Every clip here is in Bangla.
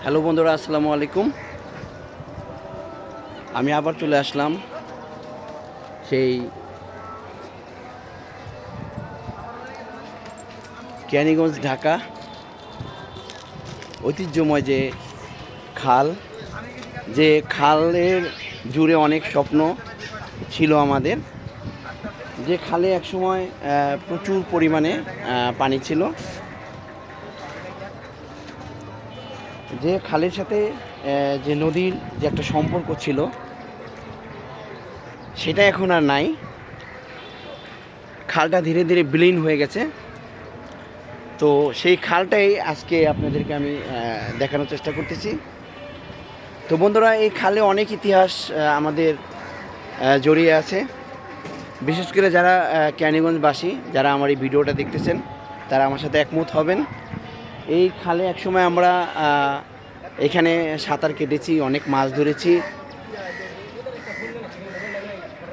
হ্যালো বন্ধুরা, আসসালামু আলাইকুম। আমি আবার চলে আসলাম সেই কেরানীগঞ্জ, ঢাকা ঐতিহ্যময় খাল যে খালের জুড়ে অনেক স্বপ্ন ছিল আমাদের। যে খালে একসময় প্রচুর পরিমাণে পানি ছিল, যে খালের সাথে যে নদীর যে একটা সম্পর্ক ছিল সেটা এখন আর নাই। খালটা ধীরে ধীরে বিলীন হয়ে গেছে। তো সেই খালটাই আজকে আপনাদেরকে আমি দেখানোর চেষ্টা করতেছি। তো বন্ধুরা, এই খালে অনেক ইতিহাস আমাদের জড়িয়ে আছে। বিশেষ করে যারা কেরানীগঞ্জবাসী, যারা আমার এই ভিডিওটা দেখতেছেন, তারা আমার সাথে একমত হবেন। এই খালে একসময় আমরা এখানে সাঁতার কেটেছি, অনেক মাছ ধরেছি।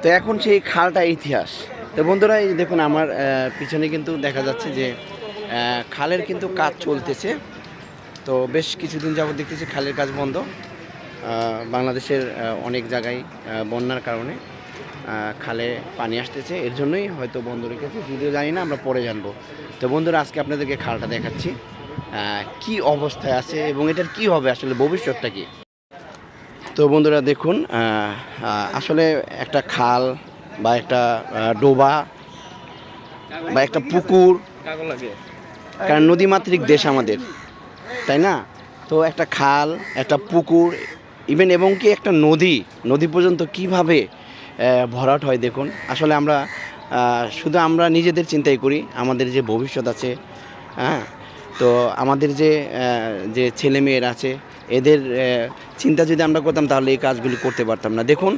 তো এখন সেই খালটা ইতিহাস। তো বন্ধুরা, এই দেখুন আমার পিছনে কিন্তু দেখা যাচ্ছে যে খালের কিন্তু কাজ চলতেছে। তো বেশ কিছুদিন যাবত দেখতেছি খালের কাজ বন্ধ। বাংলাদেশের অনেক জায়গায় বন্যার কারণে খালে পানি আসতেছে, এর জন্যই হয়তো বন্ধ রেখেছে, যদিও জানি না, আমরা পরে জানবো। তো বন্ধুরা, আজকে আপনাদেরকে খালটা দেখাচ্ছি কি অবস্থায় আছে এবং এটার কি হবে, আসলে ভবিষ্যৎটা কি। তো বন্ধুরা দেখুন, আসলে একটা খাল বা একটা ডোবা বা একটা পুকুর, কারণ নদীমাতৃক দেশ আমাদের, তাই না? তো একটা খাল, একটা পুকুর, ইভেন এবং কি একটা নদী পর্যন্ত কিভাবে ভরাট হয় দেখুন। আসলে আমরা শুধু আমরা নিজেদের চিন্তাই করি, আমাদের যে ভবিষ্যৎ আছে, হ্যাঁ, তো আমাদের যে ছেলেমেয়েরা আছে, এদের চিন্তা যদি আমরা করতাম তাহলে এই কাজগুলি করতে পারতাম না। দেখুন,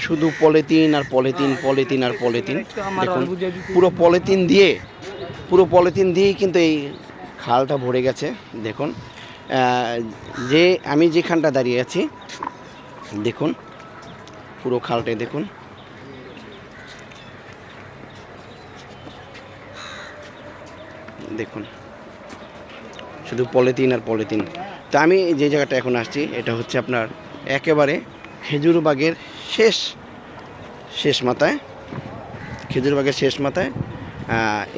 শুধু পলিথিন আর পলিথিন, পলিথিন আর পলিথিন। দেখুন, পুরো পলিথিন দিয়েই কিন্তু এই খালটা ভরে গেছে। দেখুন, যে আমি যেখানটা দাঁড়িয়ে আছি, দেখুন পুরো খালটাই দেখুন। দেখুন, শুধু পলিথিন আর পলিথিন। তো আমি যে জায়গাটা এখন আসছি, এটা হচ্ছে আপনার একেবারে খেজুরবাগের শেষ মাথায়, খেজুরবাগের শেষ মাথায়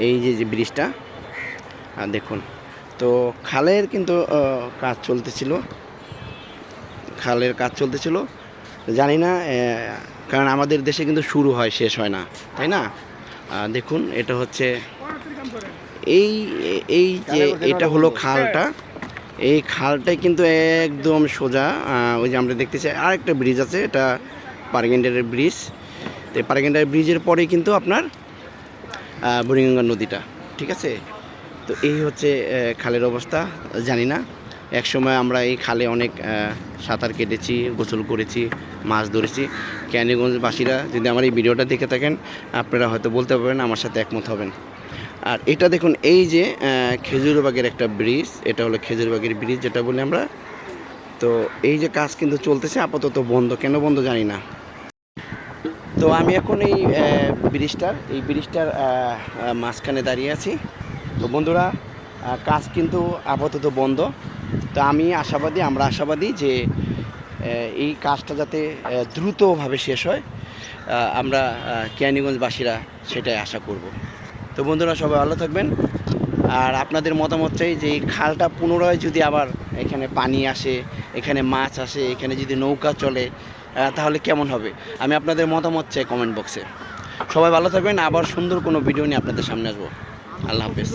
এই যে ব্রিজটা দেখুন। তো খালের কিন্তু কাজ চলতেছিল, জানি না, কারণ আমাদের দেশে কিন্তু শুরু হয়, শেষ হয় না, তাই না? দেখুন, এটা হচ্ছে এই যে এটা হলো খালটা। এই খালটাই কিন্তু একদম সোজা, ওই যে আমরা দেখতেছি আরেকটা ব্রিজ আছে, এটা পারগেন্ডারের ব্রিজ। তো পারগেন্ডারের ব্রিজের পরেই কিন্তু আপনার বুড়িগঙ্গা নদীটা, ঠিক আছে? তো এই হচ্ছে খালের অবস্থা। জানি না, একসময় আমরা এই খালে অনেক সাঁতার কেটেছি, গোসল করেছি, মাছ ধরেছি। কেরানীগঞ্জবাসীরা যদি আমার এই ভিডিওটা দেখে থাকেন, আপনারা হয়তো বলতে পারবেন, আমার সাথে একমত হবেন। আর এটা দেখুন, এই যে খেজুরবাগের একটা ব্রিজ, এটা হলো খেজুরবাগের ব্রিজ যেটা বলি আমরা। তো এই যে কাজ কিন্তু চলতেছে, আপাতত বন্ধ, কেন বন্ধ জানি না। তো আমি এখন এই ব্রিজটার মাঝখানে দাঁড়িয়ে আছি। তো বন্ধুরা, কাজ কিন্তু আপাতত বন্ধ। তো আমরা আশাবাদী যে এই কাজটা যাতে দ্রুতভাবে শেষ হয়, আমরা কেরানীগঞ্জবাসীরা সেটাই আশা করব। তো বন্ধুরা, সবাই ভালো থাকবেন। আর আপনাদের মতামত চাই যে এই খালটা পুনরায় যদি আবার এখানে পানি আসে, এখানে মাছ আসে, এখানে যদি নৌকা চলে, তাহলে কেমন হবে। আমি আপনাদের মতামত চাই কমেন্ট বক্সে। সবাই ভালো থাকবেন। আবার সুন্দর কোনো ভিডিও নিয়ে আপনাদের সামনে আসবো। আল্লাহ হাফেজ।